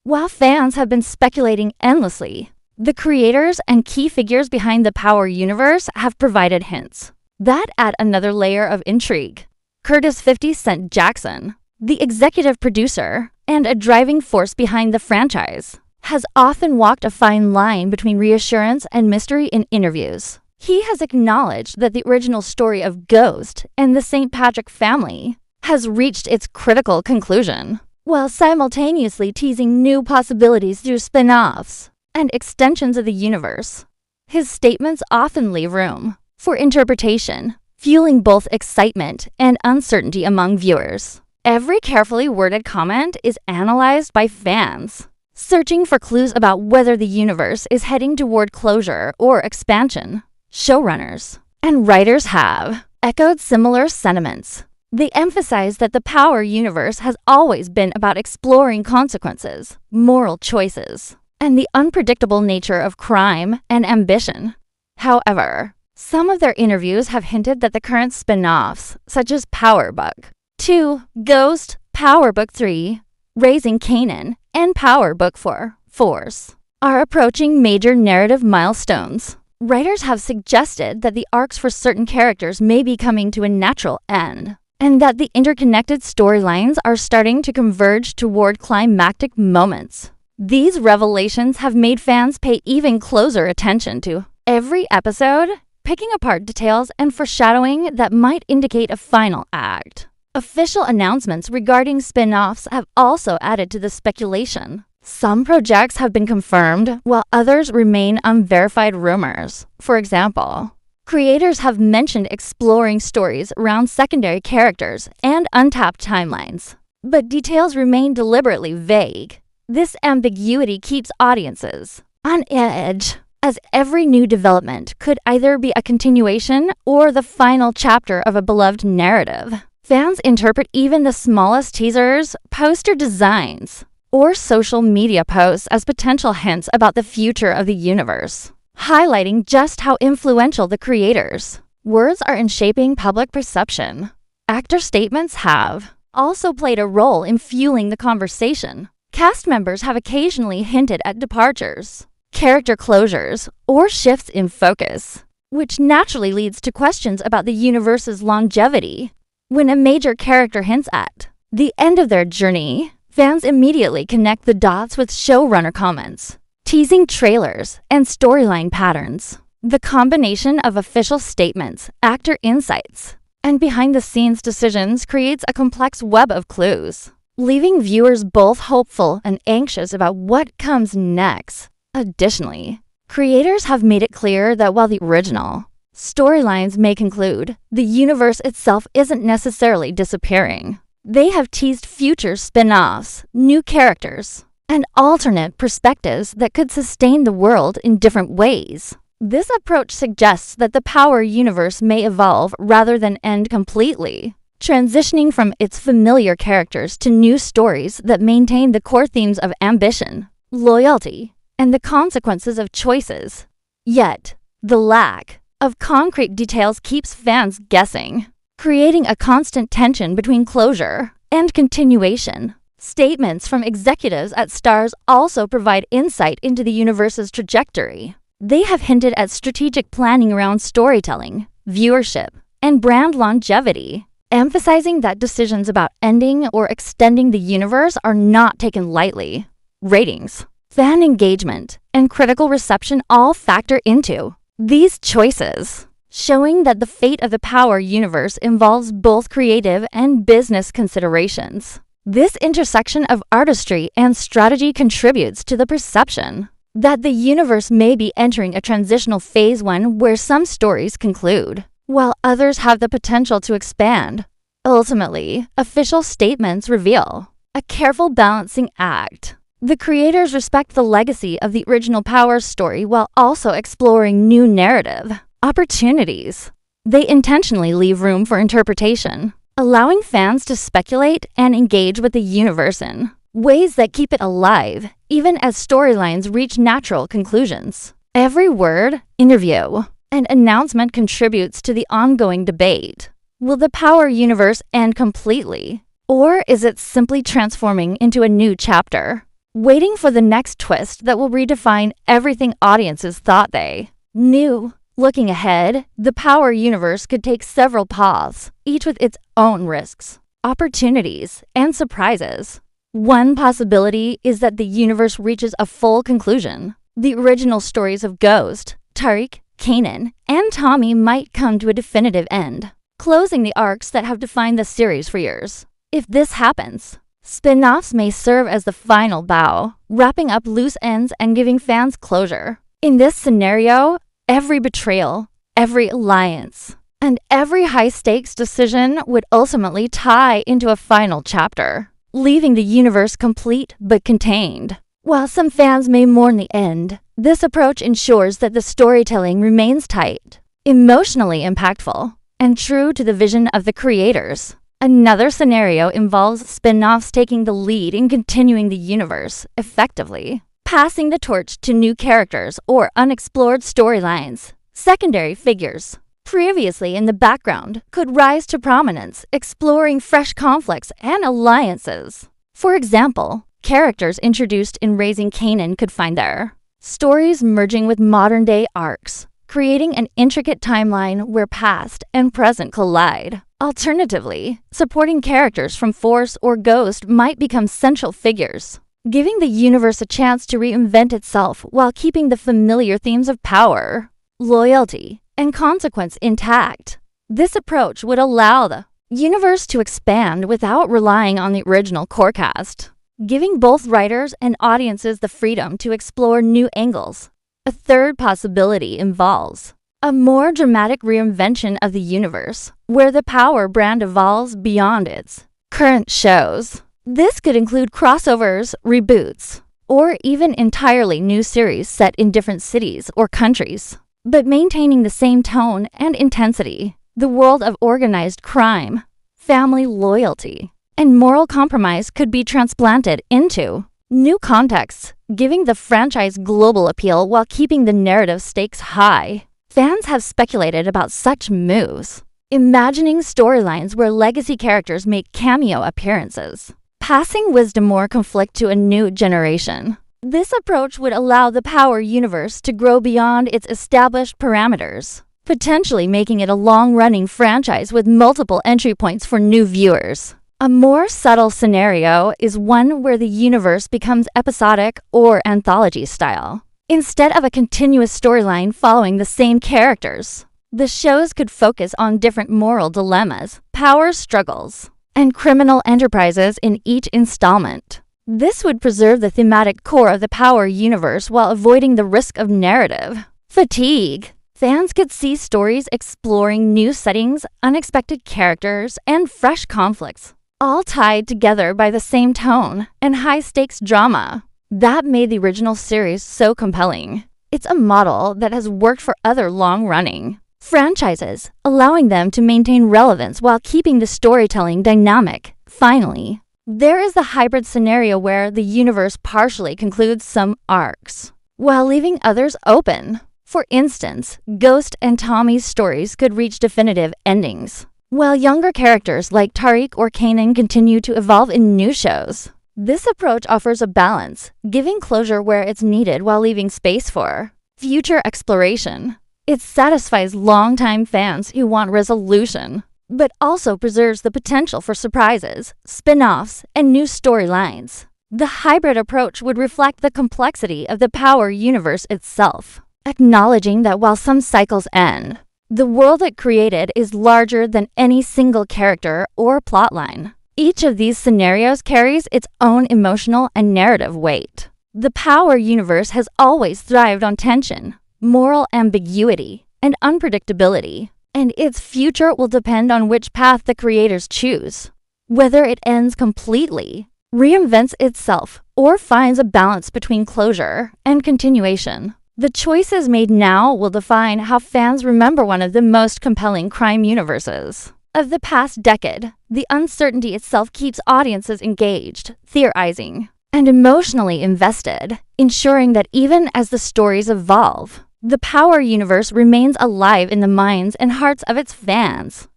While fans have been speculating endlessly, the creators and key figures behind the Power universe have provided hints that add another layer of intrigue. Curtis 50 Cent Jackson, the executive producer and a driving force behind the franchise, has often walked a fine line between reassurance and mystery in interviews. He has acknowledged that the original story of Ghost and the St. Patrick family has reached its critical conclusion, while simultaneously teasing new possibilities through spin-offs and extensions of the universe. His statements often leave room for interpretation, fueling both excitement and uncertainty among viewers. Every carefully worded comment is analyzed by fans, searching for clues about whether the universe is heading toward closure or expansion. Showrunners and writers have echoed similar sentiments. They emphasize that the Power universe has always been about exploring consequences, moral choices, and the unpredictable nature of crime and ambition. However, some of their interviews have hinted that the current spin-offs, such as Power Book 2, Ghost, Power Book 3, Raising Kanan, and Power Book 4, Force, are approaching major narrative milestones. Writers have suggested that the arcs for certain characters may be coming to a natural end, and that the interconnected storylines are starting to converge toward climactic moments. These revelations have made fans pay even closer attention to every episode, picking apart details and foreshadowing that might indicate a final act. Official announcements regarding spin-offs have also added to the speculation. Some projects have been confirmed, while others remain unverified rumors. For example, creators have mentioned exploring stories around secondary characters and untapped timelines, but details remain deliberately vague. This ambiguity keeps audiences on edge, as every new development could either be a continuation or the final chapter of a beloved narrative. Fans interpret even the smallest teasers, poster designs, or social media posts as potential hints about the future of the universe, highlighting just how influential the creators' words are in shaping public perception. Actor statements have also played a role in fueling the conversation. Cast members have occasionally hinted at departures, character closures, or shifts in focus, which naturally leads to questions about the universe's longevity. When a major character hints at the end of their journey, fans immediately connect the dots with showrunner comments, teasing trailers, and storyline patterns. The combination of official statements, actor insights, and behind-the-scenes decisions creates a complex web of clues, leaving viewers both hopeful and anxious about what comes next. Additionally, creators have made it clear that while the original storylines may conclude, the universe itself isn't necessarily disappearing. They have teased future spin-offs, new characters, and alternate perspectives that could sustain the world in different ways. This approach suggests that the Power universe may evolve rather than end completely, transitioning from its familiar characters to new stories that maintain the core themes of ambition, loyalty, and the consequences of choices. Yet, the lack of concrete details keeps fans guessing, creating a constant tension between closure and continuation. Statements from executives at Starz also provide insight into the universe's trajectory. They have hinted at strategic planning around storytelling, viewership, and brand longevity, emphasizing that decisions about ending or extending the universe are not taken lightly. Ratings, fan engagement, and critical reception all factor into these choices, showing that the fate of the Power universe involves both creative and business considerations. This intersection of artistry and strategy contributes to the perception that the universe may be entering a transitional phase one where some stories conclude, while others have the potential to expand. Ultimately, official statements reveal a careful balancing act. The creators respect the legacy of the original Power story while also exploring new narrative opportunities. They intentionally leave room for interpretation, allowing fans to speculate and engage with the universe in ways that keep it alive, even as storylines reach natural conclusions. Every word, interview, and announcement contributes to the ongoing debate. Will the Power universe end completely, or is it simply transforming into a new chapter? waiting for the next twist that will redefine everything audiences thought they knew. Looking ahead, the Power universe could take several paths, each with its own risks, opportunities, and surprises. One possibility is that the universe reaches a full conclusion. The original stories of Ghost, Tariq, Kanan, and Tommy might come to a definitive end, closing the arcs that have defined the series for years. If this happens, spin-offs may serve as the final bow, wrapping up loose ends and giving fans closure. In this scenario, every betrayal, every alliance, and every high-stakes decision would ultimately tie into a final chapter, leaving the universe complete but contained. While some fans may mourn the end, this approach ensures that the storytelling remains tight, emotionally impactful, and true to the vision of the creators. Another scenario involves spin-offs taking the lead in continuing the universe effectively, passing the torch to new characters or unexplored storylines. Secondary figures, previously in the background, could rise to prominence, exploring fresh conflicts and alliances. For example, characters introduced in Raising Kanan could find their stories merging with modern-day arcs, creating an intricate timeline where past and present collide. Alternatively, supporting characters from Force or Ghost might become central figures, giving the universe a chance to reinvent itself while keeping the familiar themes of power, loyalty, and consequence intact. This approach would allow the universe to expand without relying on the original core cast, giving both writers and audiences the freedom to explore new angles. A third possibility involves a more dramatic reinvention of the universe, where the Power brand evolves beyond its current shows. This could include crossovers, reboots, or even entirely new series set in different cities or countries, but maintaining the same tone and intensity. The world of organized crime, family loyalty, and moral compromise could be transplanted into new contexts, giving the franchise global appeal while keeping the narrative stakes high. Fans have speculated about such moves, imagining storylines where legacy characters make cameo appearances, passing wisdom or conflict to a new generation. This approach would allow the Power universe to grow beyond its established parameters, potentially making it a long-running franchise with multiple entry points for new viewers. A more subtle scenario is one where the universe becomes episodic or anthology style. Instead of a continuous storyline following the same characters, the shows could focus on different moral dilemmas, power struggles, and criminal enterprises in each installment. This would preserve the thematic core of the Power universe while avoiding the risk of narrative fatigue. Fans could see stories exploring new settings, unexpected characters, and fresh conflicts, all tied together by the same tone and high-stakes drama. That made the original series so compelling. It's a model that has worked for other long-running franchises, allowing them to maintain relevance while keeping the storytelling dynamic. Finally, there is the hybrid scenario where the universe partially concludes some arcs, while leaving others open. For instance, Ghost and Tommy's stories could reach definitive endings, while younger characters like Tariq or Kanan continue to evolve in new shows. This approach offers a balance, giving closure where it's needed while leaving space for future exploration. It satisfies longtime fans who want resolution, but also preserves the potential for surprises, spin-offs, and new storylines. The hybrid approach would reflect the complexity of the Power universe itself, acknowledging that while some cycles end, the world it created is larger than any single character or plotline. Each of these scenarios carries its own emotional and narrative weight. The Power universe has always thrived on tension, moral ambiguity, and unpredictability, and its future will depend on which path the creators choose. Whether it ends completely, reinvents itself, or finds a balance between closure and continuation. The choices made now will define how fans remember one of the most compelling crime universes of the past decade. The uncertainty itself keeps audiences engaged, theorizing, and emotionally invested, ensuring that even as the stories evolve, the Power universe remains alive in the minds and hearts of its fans.